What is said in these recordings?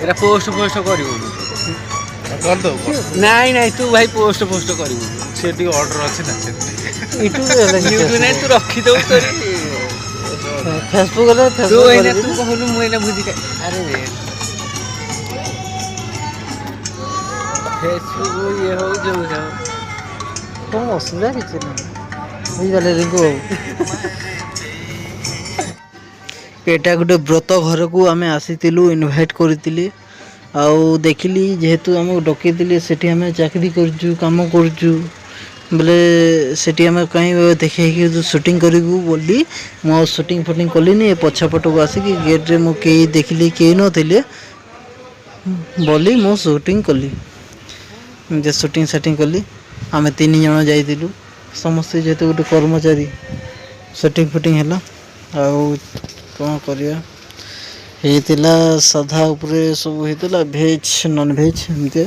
ଏରା ପୋଷ୍ଟ ଫୋଷ୍ଟ କରିବୁନି। କରିଦେବୁ ନାଇଁ ନାଇଁ ତୁ ଭାଇ ପୋଷ୍ଟ ଫୋଷ୍ଟ କରିବୁନି। ସେ ଟିକେ ଅର୍ଡ଼ର ଅଛି ନା ସେଥିପାଇଁ। ୟୁଟ୍ୟୁବ ନାଇଁ ତୁ ରଖିଦବୁ ତୋରି। ଫେସବୁକରେ ତୁ ଫେସବୁକ ଏଇନା କରିବି ତୁ କହୁନୁ ମୁଁ ଏଇନା ଭୋଜି ଖାଇ ଆରେ ଫେସବୁକ୍ ଇଏ ହଉ ଯୋଉ ହଉ କଣ ଅସୁବିଧା କିଛି ନାହିଁ ବୁଝିପାରିଲେ ରିଙ୍କୁ ବାବୁ। ଏଇଟା ଗୋଟେ ବ୍ରତ ଘରକୁ ଆମେ ଆସିଥିଲୁ ଇନଭାଇଟ୍ କରିଥିଲି ଆଉ ଦେଖିଲି ଯେହେତୁ ଆମକୁ ଡକେଇଥିଲେ ସେଠି ଆମେ ଚାକିରି କରୁଛୁ କାମ କରୁଛୁ ବୋଲେ ସେଠି ଆମେ କାହିଁ ଦେଖେଇକି ସୁଟିଂ କରିବୁ ବୋଲି ମୁଁ ଆଉ ସୁଟିଂ ଫୁଟିଂ କଲିନି ପଛପଟକୁ ଆସିକି ଗେଟ୍ରେ ମୁଁ କେହି ଦେଖିଲି କେହି ନଥିଲେ ବୋଲି ମୁଁ ସୁଟିଂ କଲି ଯେ ସୁଟିଂ ସାଟିଂ କଲି ଆମେ 3 ଜଣ ଯାଇଥିଲୁ ସମସ୍ତେ ଯେହେତୁ ଗୋଟେ କର୍ମଚାରୀ ସୁଟିଂ ଫୁଟିଂ ହେଲା ଆଉ କ'ଣ କରିବା ହେଇଥିଲା ସାଧା ଉପରେ ସବୁ ହେଇଥିଲା ଭେଜ୍ ନନ୍ଭେଜ୍ ଏମିତି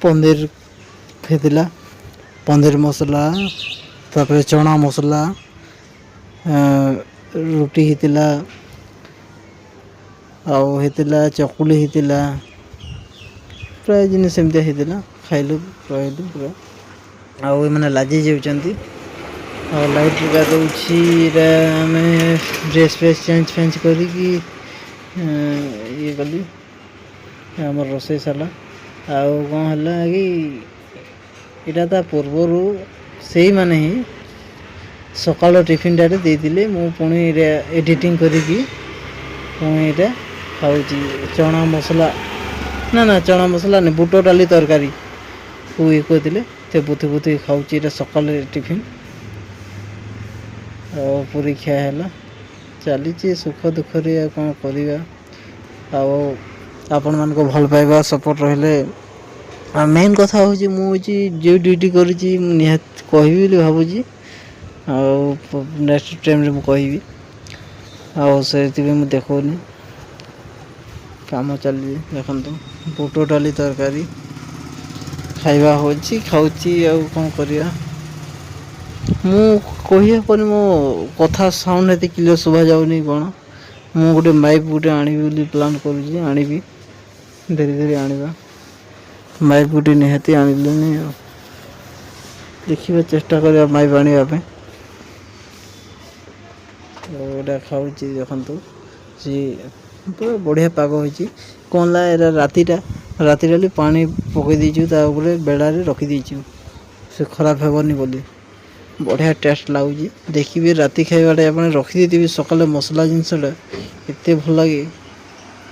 ପନିର ହେଇଥିଲା ପନିର ମସଲା ତାପରେ ଚଣା ମସଲା ରୁଟି ହେଇଥିଲା ଆଉ ହେଇଥିଲା ଚକୁଳି ହେଇଥିଲା ପ୍ରାୟ ଜିନିଷ ଏମିତିଆ ହେଇଥିଲା ଖାଇଲୁ ରହିଲୁ ପୁରା ଆଉ ଏମାନେ ଲାଜେଇ ଯାଉଛନ୍ତି ଆଉ ଲାଇଟ୍ ଲଗାଉଛି ଏଇଟା ଆମେ ଡ୍ରେସ୍ ଫ୍ରେସ୍ ଚେଞ୍ଜ ଫେଞ୍ଜ କରିକି ଇଏ କଲି ଆମର ରୋଷେଇ ସାରିଲା ଆଉ କ'ଣ ହେଲା କି ଏଇଟା ତା ପୂର୍ବରୁ ସେଇମାନେ ହିଁ ସକାଳ ଟିଫିନଟାରେ ଦେଇଥିଲେ ମୁଁ ପୁଣି ଏଇଟା ଏଡ଼ିଟିଂ କରିକି ପୁଣି ଏଇଟା ଖାଉଛି ଚଣା ମସଲା ନା ଚଣା ମସଲା ନାହିଁ ବୁଟ ଡାଲି ତରକାରୀ ଇଏ କହିଥିଲେ ସେ ବୁଥି ଖାଉଛି ଏଇଟା ସକାଳେ ଟିଫିନ୍ ଆଉ ପରୀକ୍ଷା ହେଲା ଚାଲିଛି ସୁଖ ଦୁଃଖରେ ଆଉ କ'ଣ କରିବା ଆଉ ଆପଣମାନଙ୍କ ଭଲ ପାଇବା ସପୋର୍ଟ ରହିଲେ ଆଉ ମେନ୍ କଥା ହେଉଛି ମୁଁ ହେଉଛି ଯେଉଁ ଡ୍ୟୁଟି କରିଛି ମୁଁ ନିହାତି କହିବି ବୋଲି ଭାବୁଛି ଆଉ ନେକ୍ସଟ ଟାଇମ୍ରେ ମୁଁ କହିବି ଆଉ ସେଥିପାଇଁ ମୁଁ ଦେଖାଉନି କାମ ଚାଲିଛି ଦେଖନ୍ତୁ ବୁଟ ଡାଲି ତରକାରୀ ଖାଇବା ହେଉଛି ଖାଉଛି ଆଉ କ'ଣ କରିବା ମୁଁ କହିହେବନି ମୋ କଥା ସାଉଣ୍ଡ ଏତେ କ୍ଲିୟର ଶୁଭା ଯାଉନି କ'ଣ ମୁଁ ଗୋଟେ ମାଇକ୍ ଗୋଟେ ଆଣିବି ବୋଲି ପ୍ଲାନ୍ କରୁଛି ଆଣିବି ଧୀରେ ଧୀରେ ଆଣିବା ମାଇକ୍ ଗୋଟେ ନିହାତି ଆଣିଲିନି ଆଉ ଦେଖିବା ଚେଷ୍ଟା କରିବା ମାଇକ୍ ଆଣିବା ପାଇଁ ଏଇଟା ଖାଉଛି ଦେଖନ୍ତୁ ସିଏ ପୁରା ବଢ଼ିଆ ପାଗ ହେଇଛି କ'ଣ ହେଲା ଏଇଟା ରାତିରେ ପାଣି ପକାଇ ଦେଇଛୁ ତା ଉପରେ ବେଡ଼ାରେ ରଖିଦେଇଛୁ ସେ ଖରାପ ହେବନି ବୋଲି ବଢ଼ିଆ ଟେଷ୍ଟ ଲାଗୁଛି ଦେଖିବି ରାତି ଖାଇବାଟା ଆପଣ ରଖିଦେଇଥିବି ସକାଳେ ମସଲା ଜିନିଷଟା ଏତେ ଭଲ ଲାଗେ